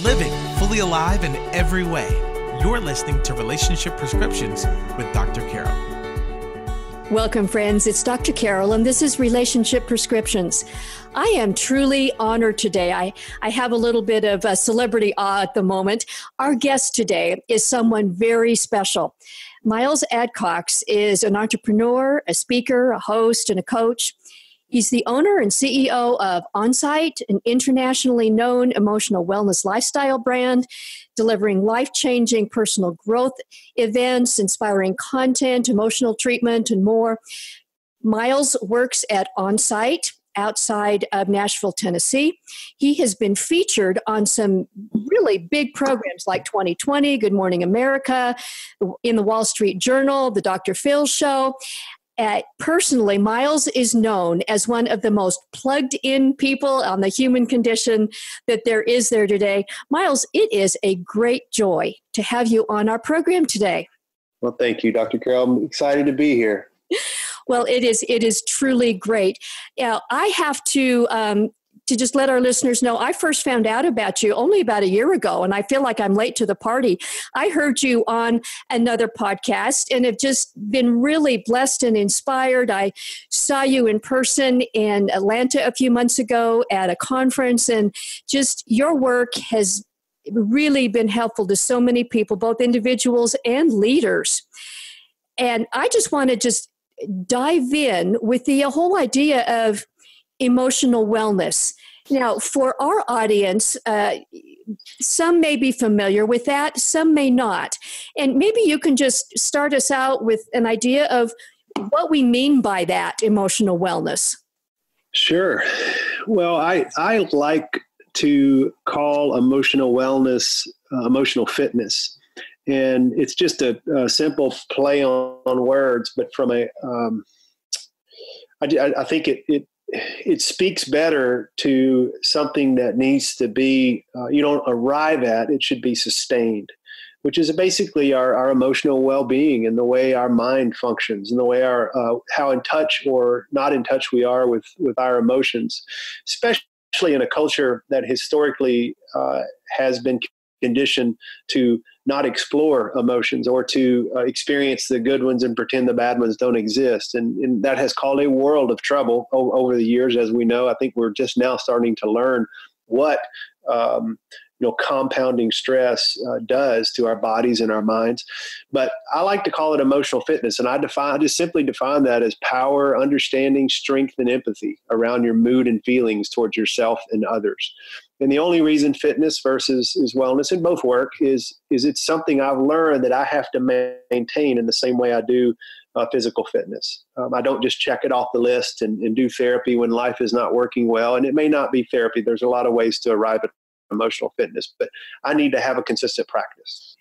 living fully alive in every way. You're listening to Relationship Prescriptions with Dr. Carol. Welcome, friends. It's Dr. Carol, and this is Relationship Prescriptions. I am truly honored today. I have a little bit of a celebrity awe at the moment. Our guest today is someone very special. Miles Adcox is an entrepreneur, a speaker, a host, and a coach. He's the owner and CEO of Onsite, an internationally known emotional wellness lifestyle brand, delivering life-changing personal growth events, inspiring content, emotional treatment, and more. Miles works at Onsite outside of Nashville, Tennessee. He has been featured on some really big programs like 2020, Good Morning America, in the Wall Street Journal, the Dr. Phil Show. Personally, Miles is known as one of the most plugged-in people on the human condition that there is there today. Miles, it is a great joy to have you on our program today. Well, thank you, Dr. Carol. I'm excited to be here. Well, it is truly great. Now, I have to just let our listeners know, I first found out about you only about a year ago, and I feel like I'm late to the party. I heard you on another podcast and have just been really blessed and inspired. I saw you in person in Atlanta a few months ago at a conference, and just your work has really been helpful to so many people, both individuals and leaders. And I just want to dive in with the whole idea of emotional wellness. Now, for our audience, some may be familiar with that, some may not. And maybe you can just start us out with an idea of what we mean by that, emotional wellness. Sure. Well, I like to call emotional wellness emotional fitness. And it's just a simple play on words, but from I think it speaks better to something that needs to be, you don't arrive at, it should be sustained, which is basically our emotional well-being and the way our mind functions and the way how in touch or not in touch we are with our emotions, especially in a culture that historically has been conditioned to not explore emotions or to experience the good ones and pretend the bad ones don't exist. And that has caused a world of trouble over the years. As we know, I think we're just now starting to learn what compounding stress does to our bodies and our minds. But I like to call it emotional fitness. And I just simply define that as power, understanding, strength, and empathy around your mood and feelings towards yourself and others. And the only reason fitness versus is wellness in both work is it's something I've learned that I have to maintain in the same way I do physical fitness. I don't just check it off the list and do therapy when life is not working well. And it may not be therapy. There's a lot of ways to arrive at emotional fitness, but I need to have a consistent practice.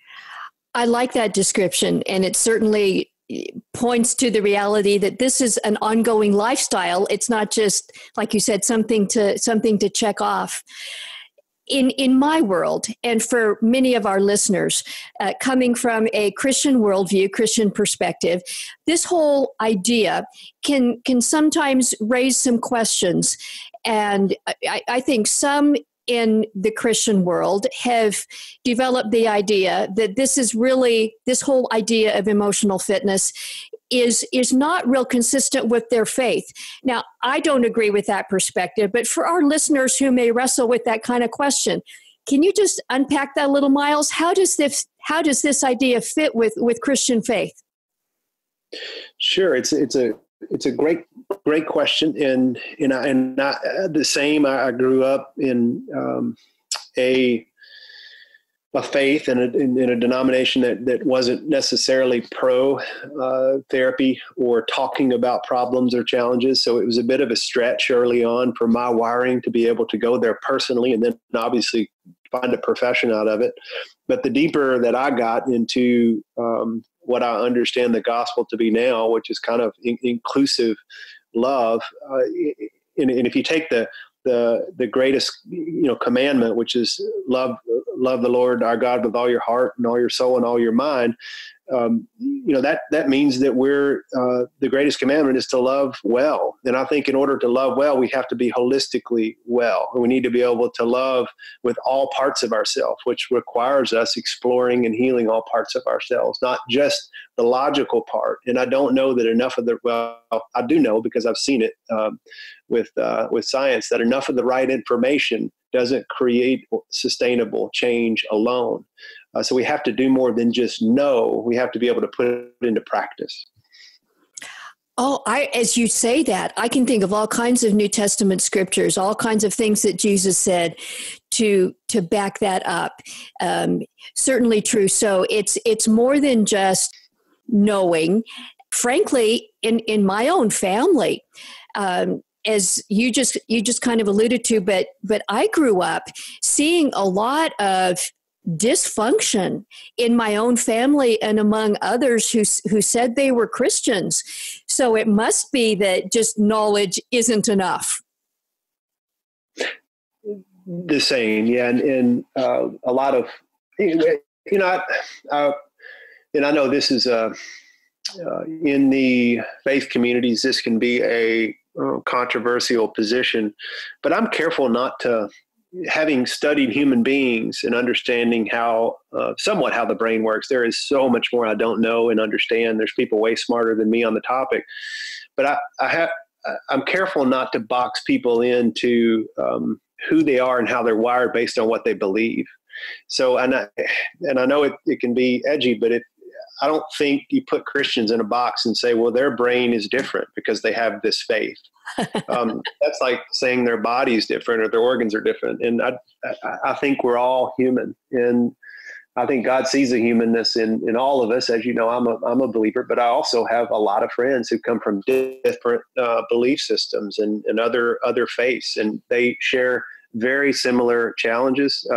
I like that description, and it certainly points to the reality that this is an ongoing lifestyle. It's not just, like you said, something to check off. In my world, and for many of our listeners, coming from a Christian worldview, Christian perspective, this whole idea can sometimes raise some questions. And I think some in the Christian world have developed the idea that this whole idea of emotional fitness is not real consistent with their faith. Now, I don't agree with that perspective, but for our listeners who may wrestle with that kind of question, can you just unpack that a little, Miles? How does this idea fit with Christian faith? Sure, it's a great question, and the same. I grew up in a faith and in a denomination that wasn't necessarily pro therapy or talking about problems or challenges. So it was a bit of a stretch early on for my wiring to be able to go there personally, and then obviously find a profession out of it. But the deeper that I got into what I understand the gospel to be now, which is kind of inclusive love, and if you take the greatest commandment, which is love love the Lord our God with all your heart and all your soul and all your mind. That means that we're the greatest commandment is to love well. And I think in order to love well, we have to be holistically well. We need to be able to love with all parts of ourselves, which requires us exploring and healing all parts of ourselves, not just the logical part. And I don't know that enough of I do know because I've seen it with science, that enough of the right information doesn't create sustainable change alone. So we have to do more than just know. We have to be able to put it into practice. Oh, as you say that, I can think of all kinds of New Testament scriptures, all kinds of things that Jesus said to back that up. Certainly true. So it's more than just knowing. Frankly, in my own family, as you just kind of alluded to, but I grew up seeing a lot of dysfunction in my own family and among others who said they were Christians. So it must be that just knowledge isn't enough. The same, yeah, and a lot of, and I know this is in the faith communities, this can be a controversial position, but I'm careful not to. Having studied human beings and understanding somewhat how the brain works, there is so much more I don't know and understand. There's people way smarter than me on the topic, but I'm careful not to box people into who they are and how they're wired based on what they believe. So, and I know it can be edgy, but I don't think you put Christians in a box and say, well, their brain is different because they have this faith. That's like saying their body's different or their organs are different. And I think we're all human. And I think God sees the humanness in all of us. As you know, I'm a believer, but I also have a lot of friends who come from different belief systems and other faiths. And they share very similar challenges,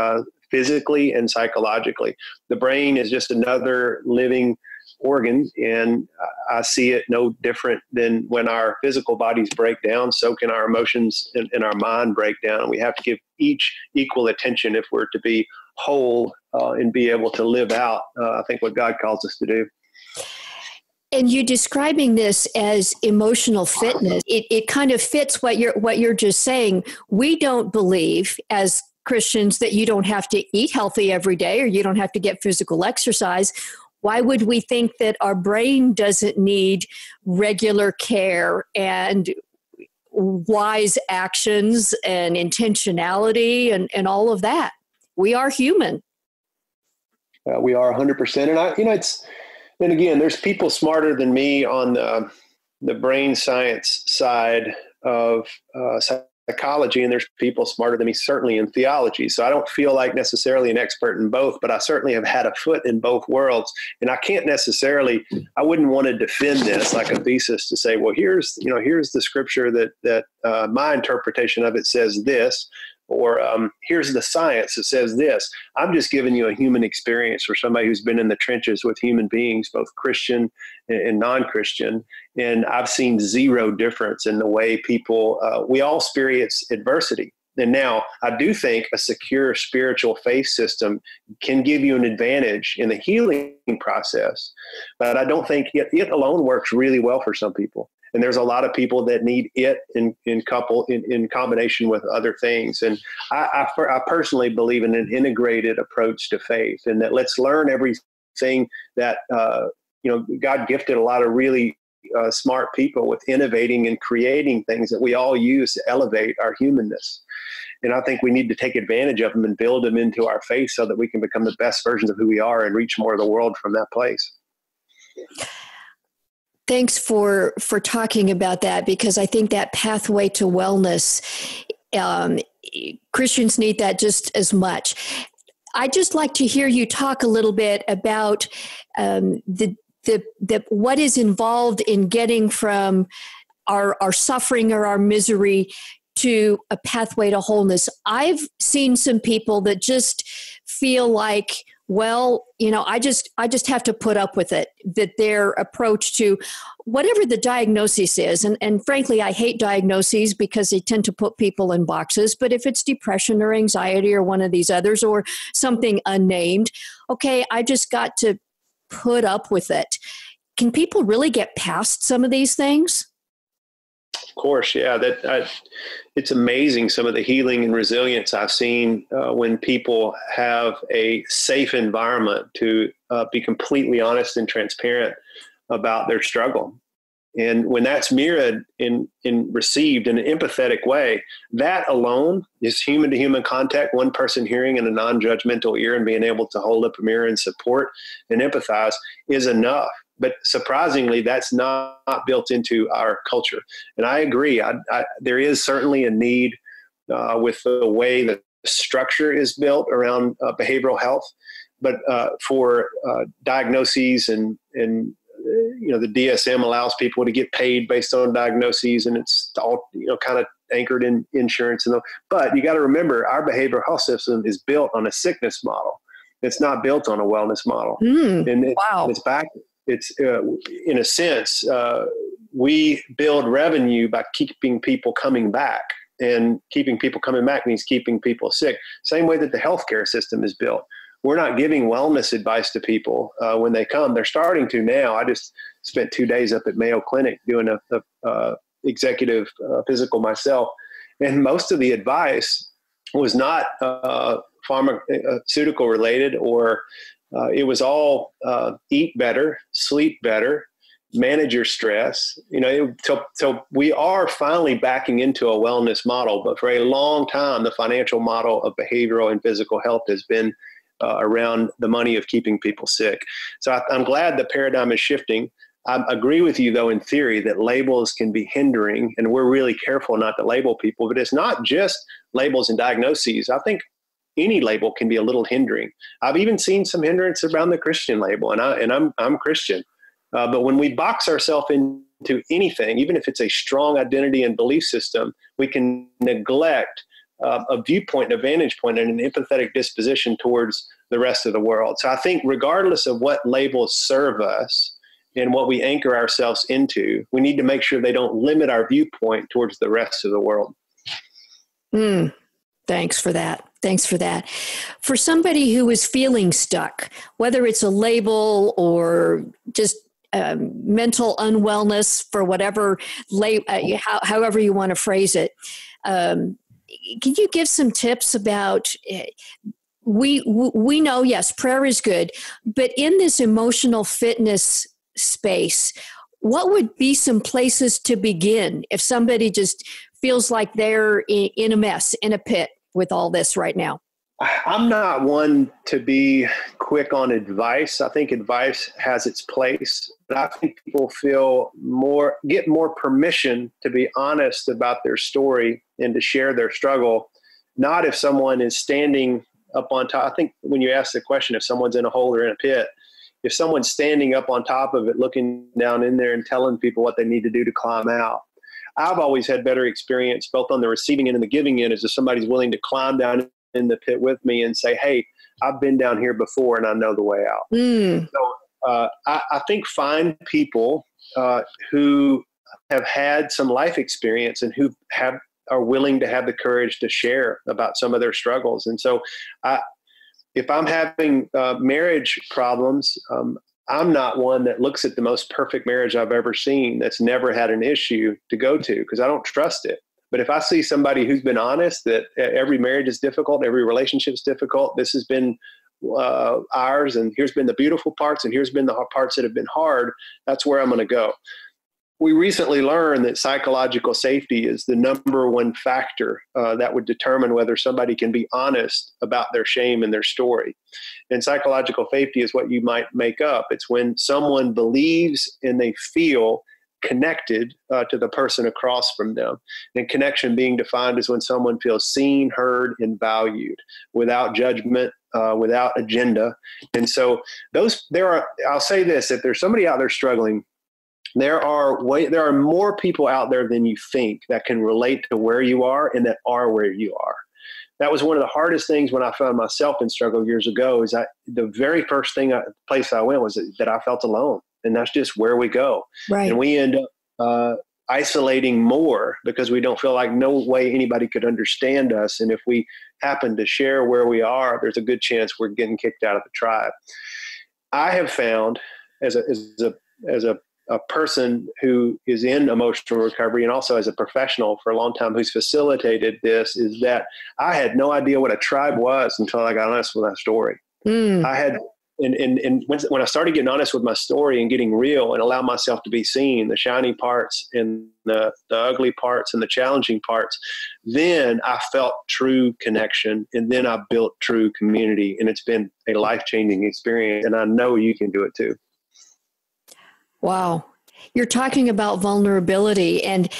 physically and psychologically. The brain is just another living organ, and I see it no different than when our physical bodies break down, so can our emotions and our mind break down. We have to give each equal attention if we're to be whole and be able to live out, I think, what God calls us to do. And you describing this as emotional fitness, it kind of fits what you're just saying. We don't believe as Christians that you don't have to eat healthy every day or you don't have to get physical exercise. Why would we think that our brain doesn't need regular care and wise actions and intentionality and all of that? We are human. We are 100%. And again, there's people smarter than me on the brain science side of psychology, and there's people smarter than me certainly in theology. So I don't feel like necessarily an expert in both, but I certainly have had a foot in both worlds. And I I wouldn't want to defend this like a thesis to say, well, here's the scripture that my interpretation of it says this, or here's the science that says this. I'm just giving you a human experience for somebody who's been in the trenches with human beings, both Christian and non-Christian. And I've seen zero difference in the way people, we all experience adversity. And now I do think a secure spiritual faith system can give you an advantage in the healing process, but I don't think it alone works really well for some people. And there's a lot of people that need it in combination with other things. And I personally believe in an integrated approach to faith, and that let's learn everything that, God gifted a lot of really smart people with innovating and creating things that we all use to elevate our humanness. And I think we need to take advantage of them and build them into our faith so that we can become the best versions of who we are and reach more of the world from that place. Thanks for talking about that, because I think that pathway to wellness, Christians need that just as much. I'd just like to hear you talk a little bit about the what is involved in getting from our suffering or our misery to a pathway to wholeness. I've seen some people that just feel like well, I just have to put up with it, that their approach to whatever the diagnosis is. And frankly, I hate diagnoses because they tend to put people in boxes. But if it's depression or anxiety or one of these others or something unnamed, okay, I just got to put up with it. Can people really get past some of these things? Of course, yeah. It's amazing some of the healing and resilience I've seen when people have a safe environment to be completely honest and transparent about their struggle. And when that's mirrored and received in an empathetic way, that alone is human-to-human contact, one person hearing in a non-judgmental ear and being able to hold up a mirror and support and empathize is enough. But surprisingly, that's not built into our culture. And I agree. There is certainly a need with the way the structure is built around behavioral health. But for diagnoses and the DSM allows people to get paid based on diagnoses, and it's all kind of anchored in insurance. But you got to remember, our behavioral health system is built on a sickness model. It's not built on a wellness model. Wow. It's back. It's in a sense, we build revenue by keeping people coming back, and keeping people coming back means keeping people sick. Same way that the healthcare system is built. We're not giving wellness advice to people when they come. They're starting to now. I just spent 2 days up at Mayo Clinic doing a executive physical myself, and most of the advice was not pharmaceutical related, or it was all eat better, sleep better, manage your stress. So we are finally backing into a wellness model, but for a long time, the financial model of behavioral and physical health has been around the money of keeping people sick. So I'm glad the paradigm is shifting. I agree with you, though, in theory, that labels can be hindering, and we're really careful not to label people. But it's not just labels and diagnoses. I think any label can be a little hindering. I've even seen some hindrance around the Christian label, and I'm Christian. But when we box ourselves into anything, even if it's a strong identity and belief system, we can neglect a viewpoint, a vantage point, and an empathetic disposition towards the rest of the world. So I think regardless of what labels serve us and what we anchor ourselves into, we need to make sure they don't limit our viewpoint towards the rest of the world. Thanks for that. For somebody who is feeling stuck, whether it's a label or just mental unwellness, for whatever, however you want to phrase it, can you give some tips about, we know, yes, prayer is good, but in this emotional fitness space, what would be some places to begin if somebody just feels like they're in a mess, in a pit with all this right now? I'm not one to be quick on advice. I think advice has its place, but I think people get more permission to be honest about their story and to share their struggle. Not if someone is standing up on top. I think when you ask the question, if someone's in a hole or in a pit, if someone's standing up on top of it, looking down in there and telling people what they need to do to climb out. I've always had better experience both on the receiving end and the giving end, as if somebody's willing to climb down in the pit with me and say, hey, I've been down here before and I know the way out. So I think find people who have had some life experience and who are willing to have the courage to share about some of their struggles. And so if I'm having marriage problems, I'm not one that looks at the most perfect marriage I've ever seen that's never had an issue to go to, because I don't trust it. But if I see somebody who's been honest that every marriage is difficult, every relationship is difficult, this has been ours, and here's been the beautiful parts, and here's been the parts that have been hard, that's where I'm going to go. We recently learned that psychological safety is the number one factor that would determine whether somebody can be honest about their shame and their story. And psychological safety is what you might make up. It's when someone believes and they feel connected to the person across from them. And connection being defined as when someone feels seen, heard, and valued without judgment, without agenda. And so I'll say this, if there's somebody out there struggling, there are more people out there than you think that can relate to where you are and that are where you are. that was one of the hardest things when I found myself in struggle years ago. Is the very first place I went was that I felt alone, and that's just where we go. Right. And we end up isolating more because we don't feel like no way anybody could understand us. And if we happen to share where we are, there's a good chance we're getting kicked out of the tribe. I have found as a person who is in emotional recovery and also as a professional for a long time who's facilitated this, is that I had no idea what a tribe was until I got honest with my story. I had, and when I started getting honest with my story and getting real and allow myself to be seen, the shiny parts and the ugly parts and the challenging parts, then I felt true connection, and then I built true community, and it's been a life-changing experience, and I know you can do it too. Wow. You're talking about vulnerability, and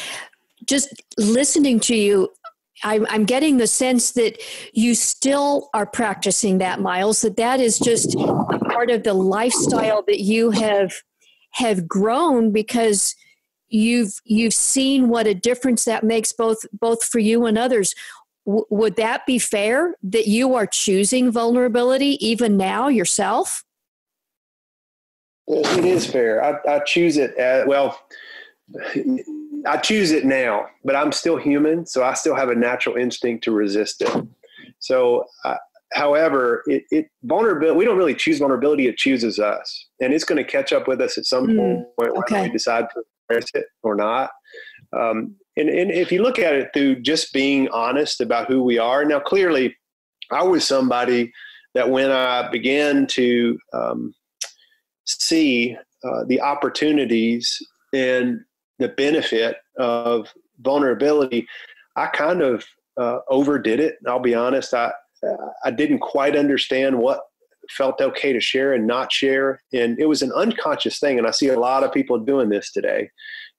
just listening to you, I'm getting the sense that you still are practicing that, Myles, that is just a part of the lifestyle that you have grown because you've seen what a difference that makes both for you and others. Would that be fair that you are choosing vulnerability even now yourself? It is fair. I choose it I choose it now, but I'm still human, so I still have a natural instinct to resist it. So, however, vulnerability, we don't really choose vulnerability, it chooses us. And it's going to catch up with us at some point when we decide to embrace it or not. And if you look at it through just being honest about who we are, now clearly I was somebody that when I began to see the opportunities and the benefit of vulnerability, I kind of overdid it. I'll be honest. I didn't quite understand what felt okay to share and not share. And it was an unconscious thing. And I see a lot of people doing this today.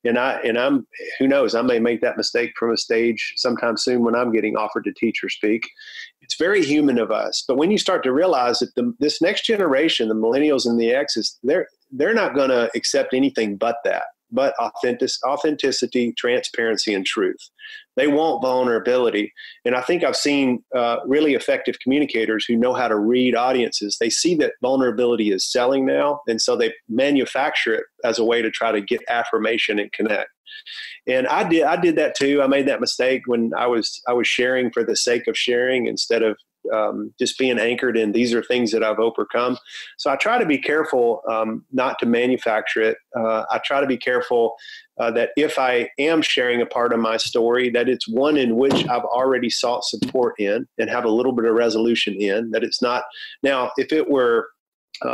And I'm, who knows, I may make that mistake from a stage sometime soon when I'm getting offered to teach or speak. It's very human of us. But when you start to realize that this next generation, the millennials and the X's, they're not going to accept anything but authenticity, transparency, and truth. They want vulnerability. And I think I've seen really effective communicators who know how to read audiences. They see that vulnerability is selling now, and so they manufacture it as a way to try to get affirmation and connect. And I did that too. I made that mistake when I was sharing for the sake of sharing instead of just being anchored in these are things that I've overcome. So I try to be careful not to manufacture it. I try to be careful that if I am sharing a part of my story, that it's one in which I've already sought support in and have a little bit of resolution in, that it's not. Now, if it were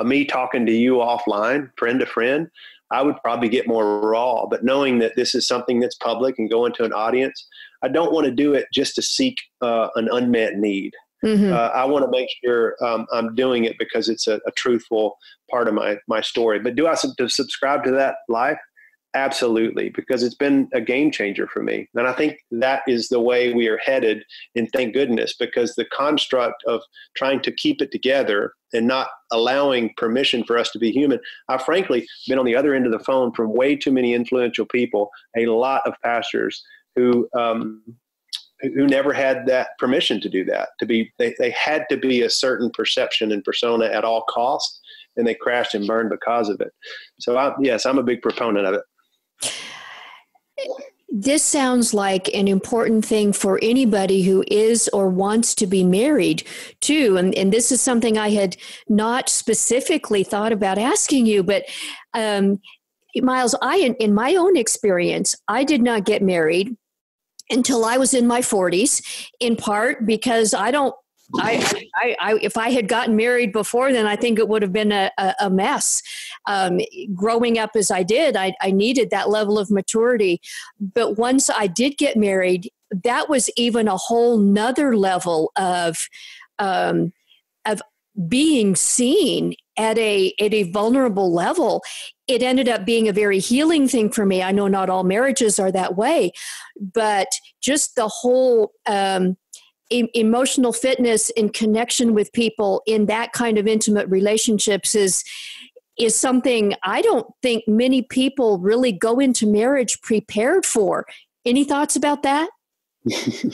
me talking to you offline, friend to friend, I would probably get more raw. But knowing that this is something that's public and going to an audience, I don't want to do it just to seek an unmet need. Mm-hmm. I want to make sure I'm doing it because it's a truthful part of my story. But do I subscribe to that life? Absolutely, because it's been a game changer for me. And I think that is the way we are headed, and thank goodness, because the construct of trying to keep it together and not allowing permission for us to be human. I've frankly been on the other end of the phone from way too many influential people, a lot of pastors who never had that permission to do that, they had to be a certain perception and persona at all costs, and they crashed and burned because of it. So I'm a big proponent of it. This sounds like an important thing for anybody who is or wants to be married too. And this is something I had not specifically thought about asking you, but Myles, in my own experience, I did not get married until I was in my 40s, in part because if I had gotten married before then, I think it would have been a mess. Growing up as I did, I needed that level of maturity. But once I did get married, that was even a whole nother level of being seen at a vulnerable level. It ended up being a very healing thing for me. I know not all marriages are that way, but just the whole emotional fitness and connection with people in that kind of intimate relationships is something I don't think many people really go into marriage prepared for. Any thoughts about that?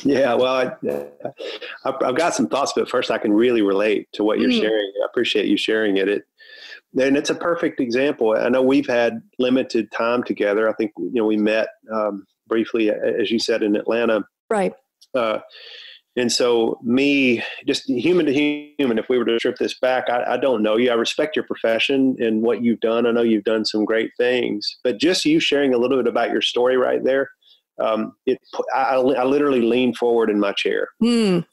Yeah, well, I've got some thoughts, but first I can really relate to what you're sharing. I appreciate you sharing it. And it's a perfect example. I know we've had limited time together. I think, we met briefly, as you said, in Atlanta. Right. And so just human to human, if we were to strip this back, I don't know you. I respect your profession and what you've done. I know you've done some great things, but just you sharing a little bit about your story right there, I literally leaned forward in my chair and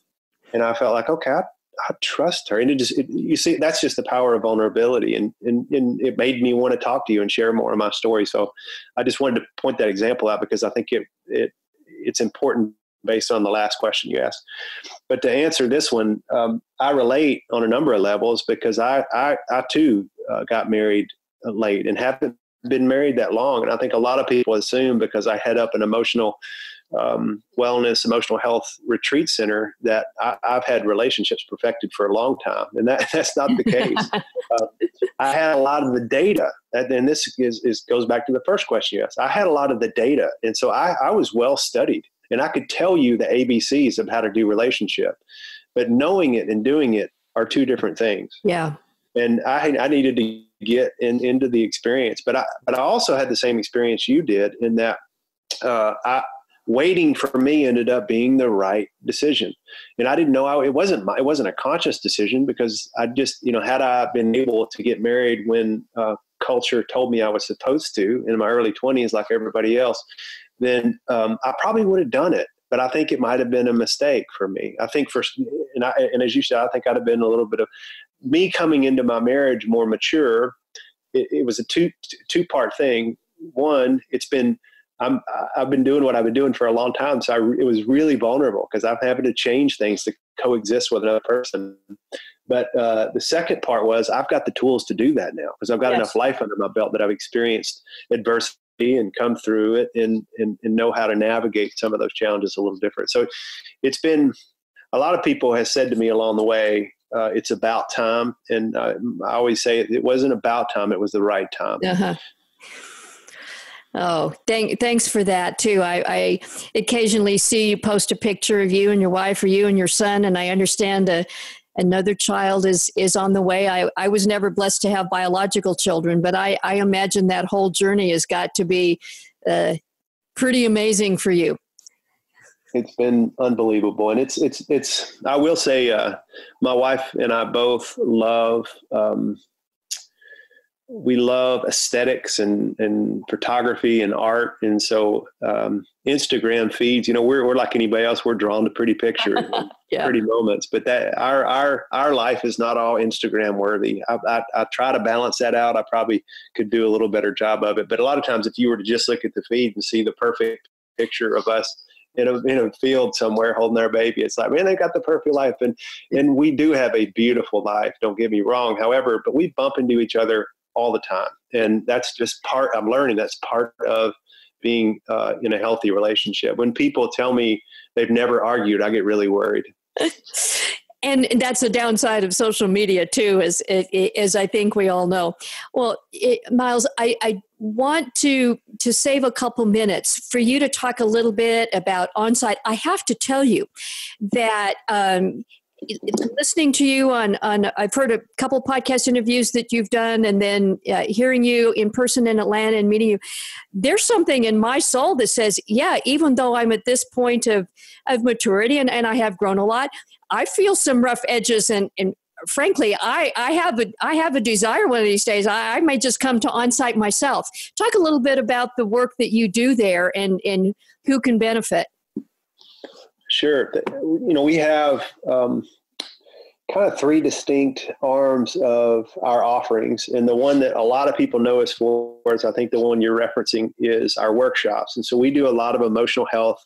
I felt like, okay, I trust her. And you see, that's just the power of vulnerability. And it made me want to talk to you and share more of my story. So I just wanted to point that example out because I think it's important based on the last question you asked. But to answer this one, I relate on a number of levels because I too got married late and haven't been married that long. And I think a lot of people assume because I head up an emotional wellness, emotional health retreat center that I've had relationships perfected for a long time. And that's not the case. I had a lot of the data. And this goes back to the first question you asked. I had a lot of the data. And so I was well studied. And I could tell you the ABCs of how to do relationship, but knowing it and doing it are two different things. Yeah. And I needed to get into the experience, but I also had the same experience you did in that waiting for me ended up being the right decision. And I didn't know it wasn't a conscious decision because I just, had I been able to get married when culture told me I was supposed to in my early 20s, like everybody else, then I probably would have done it. But I think it might have been a mistake for me. I think and as you said, I think I'd have been a little bit of me coming into my marriage more mature. It was a two-part thing. One, I've been doing what I've been doing for a long time. So it was really vulnerable because I'm having to change things to coexist with another person. But the second part was I've got the tools to do that now because I've got enough life under my belt that I've experienced adversity and come through it and know how to navigate some of those challenges a little different. So it's been, a lot of people have said to me along the way, it's about time. And I always say it wasn't about time. It was the right time. Uh-huh. Oh, thanks for that too. I occasionally see you post a picture of you and your wife or you and your son, and I understand another child is on the way. I was never blessed to have biological children, but I imagine that whole journey has got to be pretty amazing for you. It's been unbelievable. And it's I will say, my wife and I both love, we love aesthetics and photography and art. And so, Instagram feeds, we're like anybody else. We're drawn to pretty pictures, pretty moments, but that our life is not all Instagram worthy. I try to balance that out. I probably could do a little better job of it. But a lot of times if you were to just look at the feed and see the perfect picture of us in a field somewhere holding our baby, it's like, man, they got the perfect life. And we do have a beautiful life. Don't get me wrong. However, but we bump into each other all the time. And that's just I'm learning that's part of being in a healthy relationship. When people tell me they've never argued, I get really worried. And that's the downside of social media too, as I think we all know. Well, Myles, I want to save a couple minutes for you to talk a little bit about Onsite. I have to tell you that listening to you on I've heard a couple podcast interviews that you've done, and then hearing you in person in Atlanta and meeting you, there's something in my soul that says, yeah, even though I'm at this point of maturity and I have grown a lot, I feel some rough edges, and frankly, I have a desire one of these days. I may just come to Onsite myself. Talk a little bit about the work that you do there and who can benefit. Sure. We have kind of three distinct arms of our offerings. And the one that a lot of people know us for is, I think the one you're referencing, is our workshops. And so we do a lot of emotional health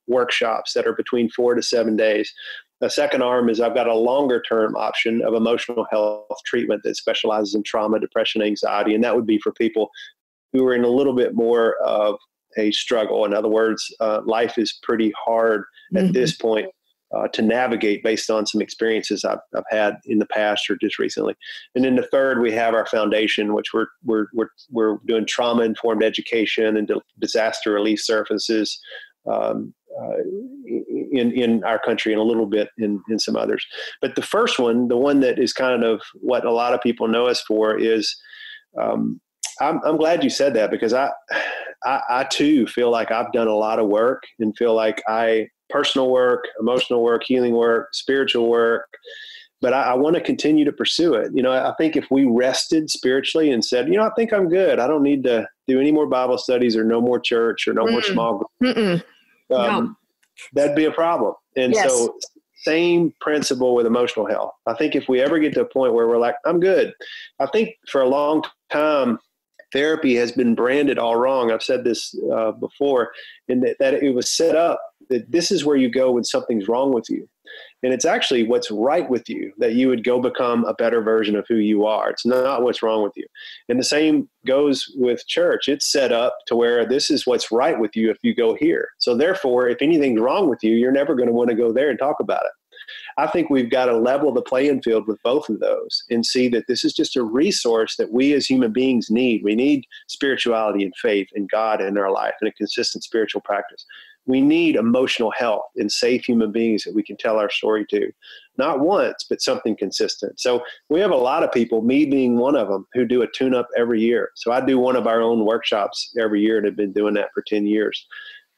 workshops that are between 4 to 7 days. The second arm is I've got a longer term option of emotional health treatment that specializes in trauma, depression, anxiety. And that would be for people who are in a little bit more of a struggle. In other words, life is pretty hard at this point to navigate based on some experiences I've had in the past or just recently. And then the third, we have our foundation, which we're doing trauma informed education and disaster relief services in our country and a little bit in some others. But the first one, the one that is kind of what a lot of people know us for, is I'm glad you said that, because I too feel like I've done a lot of work and feel like personal work, emotional work, healing work, spiritual work, but I want to continue to pursue it. I think if we rested spiritually and said, I think I'm good, I don't need to do any more Bible studies or no more church or no more small groups, No. that'd be a problem. And Yes. so same principle with emotional health. I think if we ever get to a point where we're like, I'm good, I think for a long time, therapy has been branded all wrong. I've said this before, in that it was set up that this is where you go when something's wrong with you. And it's actually what's right with you, that you would go become a better version of who you are. It's not what's wrong with you. And the same goes with church. It's set up to where this is what's right with you if you go here. So therefore, if anything's wrong with you, you're never going to want to go there and talk about it. I think we've got to level the playing field with both of those and see that this is just a resource that we as human beings need. We need spirituality and faith in God in our life and a consistent spiritual practice. We need emotional health and safe human beings that we can tell our story to, not once, but something consistent. So we have a lot of people, me being one of them, who do a tune-up every year. So I do one of our own workshops every year and have been doing that for 10 years.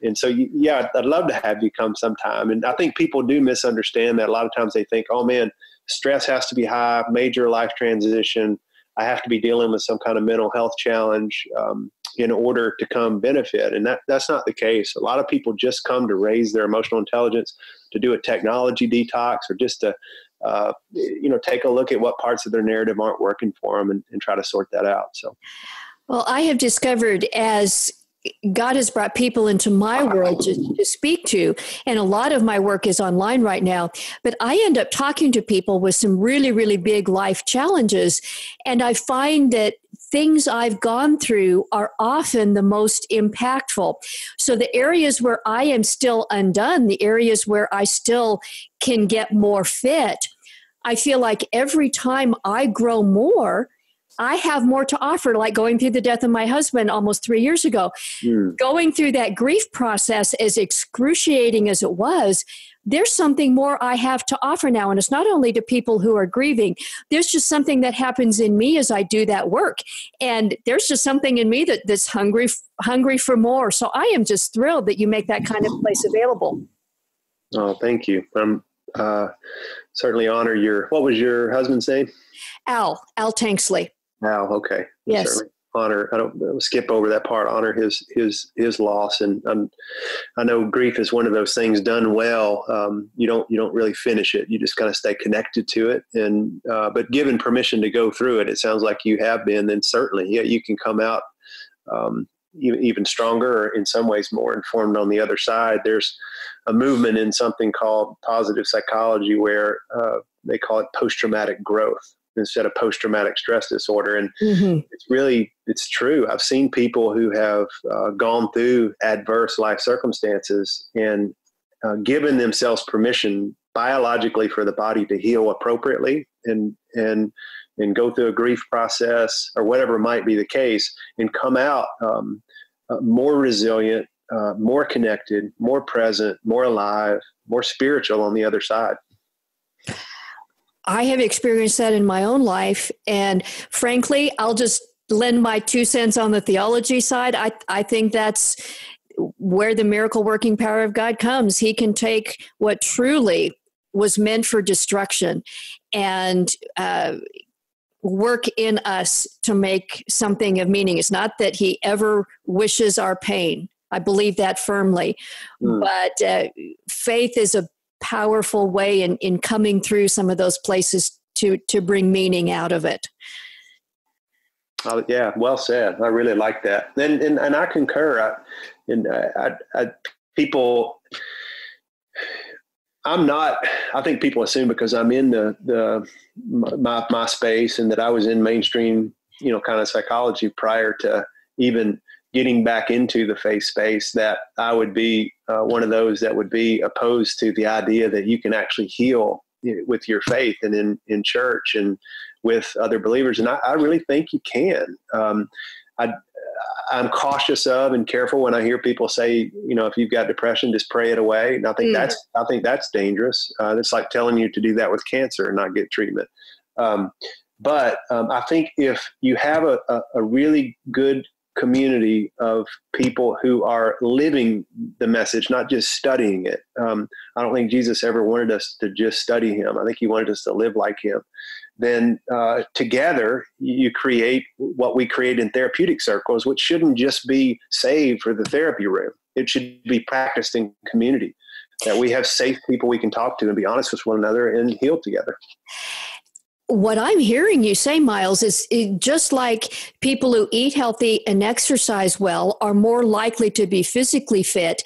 And so, yeah, I'd love to have you come sometime. And I think people do misunderstand that. A lot of times they think, oh man, stress has to be high, major life transition, I have to be dealing with some kind of mental health challenge in order to come benefit. And that's not the case. A lot of people just come to raise their emotional intelligence, to do a technology detox, or just to take a look at what parts of their narrative aren't working for them and try to sort that out. So, well, I have discovered, as God has brought people into my world to speak to, and a lot of my work is online right now, but I end up talking to people with some really, really big life challenges. And I find that things I've gone through are often the most impactful. So the areas where I am still undone, the areas where I still can get more fit, I feel like every time I grow more, I have more to offer, like going through the death of my husband almost 3 years ago. Going through that grief process, as excruciating as it was, there's something more I have to offer now. And it's not only to people who are grieving. There's just something that happens in me as I do that work. And there's just something in me that's hungry for more. So I am just thrilled that you make that kind of place available. Oh, thank you. I'm certainly honor what was your husband's name? Al Tanksley. Al, okay. Yes. Certainly honor. I don't skip over that part. Honor his loss, and I know grief is one of those things done well. You don't really finish it. You just kind of stay connected to it, and but given permission to go through it, it sounds like you have been. Then certainly, yeah, you can come out even stronger, or in some ways more informed on the other side. There's a movement in something called positive psychology where they call it post-traumatic growth instead of post-traumatic stress disorder. And it's true. I've seen people who have gone through adverse life circumstances and given themselves permission biologically for the body to heal appropriately and go through a grief process or whatever might be the case, and come out more resilient, more connected, more present, more alive, more spiritual on the other side. I have experienced that in my own life. And frankly, I'll just lend my 2 cents on the theology side. I think that's where the miracle working power of God comes. He can take what truly was meant for destruction and work in us to make something of meaning. It's not that he ever wishes our pain. I believe that firmly. But faith is a powerful way in coming through some of those places to bring meaning out of it. Yeah, well said. I really like that. And I concur. I think people assume because I'm in my space and that I was in mainstream, kind of psychology prior to even getting back into the faith space, that I would be one of those that would be opposed to the idea that you can actually heal with your faith and in church and with other believers. And I really think you can. I'm cautious of and careful when I hear people say, if you've got depression, just pray it away. And I think that's dangerous. It's like telling you to do that with cancer and not get treatment. But I think if you have a really good community of people who are living the message, not just studying it. I don't think Jesus ever wanted us to just study him. I think he wanted us to live like him. Then together you create what we create in therapeutic circles, which shouldn't just be saved for the therapy room. It should be practiced in community, that we have safe people we can talk to and be honest with one another and heal together. What I'm hearing you say, Myles, is just like people who eat healthy and exercise well are more likely to be physically fit.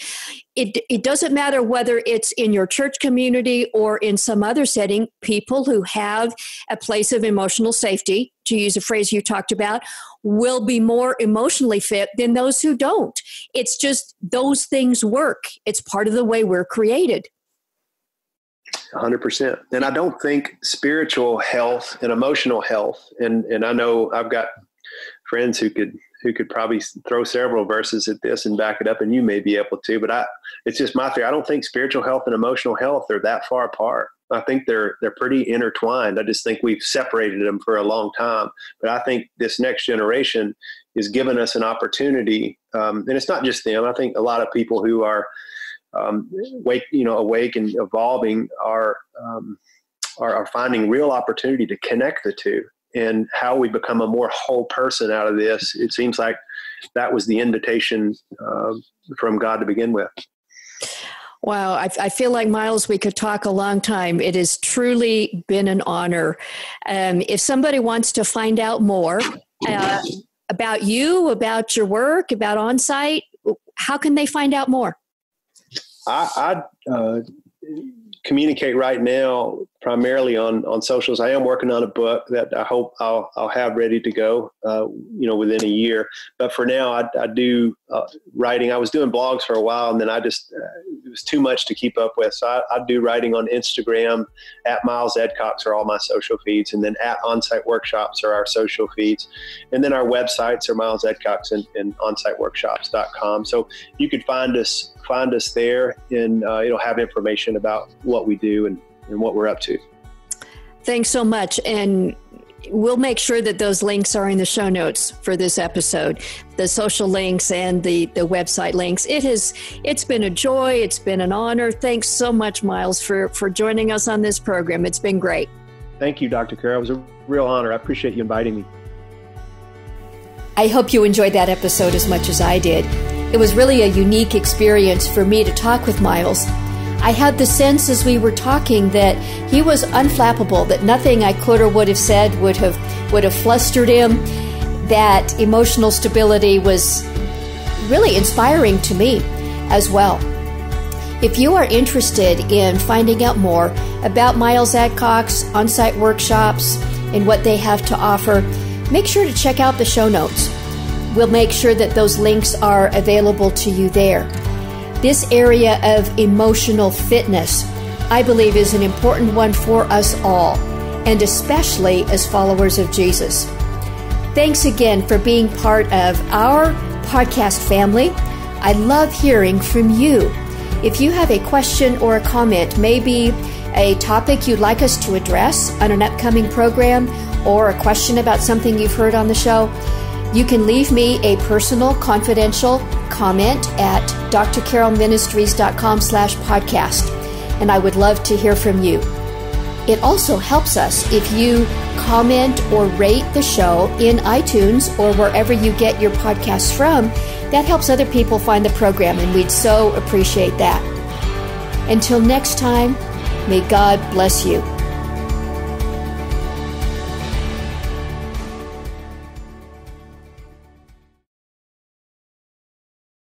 It doesn't matter whether it's in your church community or in some other setting. People who have a place of emotional safety, to use a phrase you talked about, will be more emotionally fit than those who don't. It's just those things work. It's part of the way we're created. 100%. And I don't think spiritual health and emotional health, and I know I've got friends who could probably throw several verses at this and back it up, and you may be able to, but it's just my theory. I don't think spiritual health and emotional health are that far apart. I think they're pretty intertwined. I just think we've separated them for a long time. But I think this next generation is giving us an opportunity, and it's not just them. I think a lot of people who are awake and evolving are finding real opportunity to connect the two, and how we become a more whole person out of this. It seems like that was the invitation from God to begin with. Wow. I feel like, Myles, we could talk a long time. It has truly been an honor. If somebody wants to find out more about you, about your work, about Onsite, how can they find out more? I communicate right now primarily on socials. I am working on a book that I hope I'll have ready to go, within a year. But for now, I do writing. I was doing blogs for a while, and then it was too much to keep up with. So I do writing on Instagram at Miles Adcox are all my social feeds, and then at Onsite Workshops are our social feeds, and then our websites are Miles Adcox and onsiteworkshops.com. So you could find us there, and it'll have information about what we do and what we're up to. Thanks so much. And we'll make sure that those links are in the show notes for this episode, the social links and the website links. It's been a joy. It's been an honor. Thanks so much, Myles, for joining us on this program. It's been great. Thank you, Dr. Carol. It was a real honor. I appreciate you inviting me. I hope you enjoyed that episode as much as I did. It was really a unique experience for me to talk with Myles. I had the sense as we were talking that he was unflappable, that nothing I could or would have said would have flustered him, that emotional stability was really inspiring to me as well. If you are interested in finding out more about Miles Adcox, Onsite Workshops, and what they have to offer, make sure to check out the show notes. We'll make sure that those links are available to you there. This area of emotional fitness, I believe, is an important one for us all, and especially as followers of Jesus. Thanks again for being part of our podcast family. I love hearing from you. If you have a question or a comment, maybe a topic you'd like us to address on an upcoming program, or a question about something you've heard on the show, you can leave me a personal, confidential comment at drcarolministries.com/podcast, and I would love to hear from you. It also helps us if you comment or rate the show in iTunes or wherever you get your podcasts from. That helps other people find the program, and we'd so appreciate that. Until next time, may God bless you.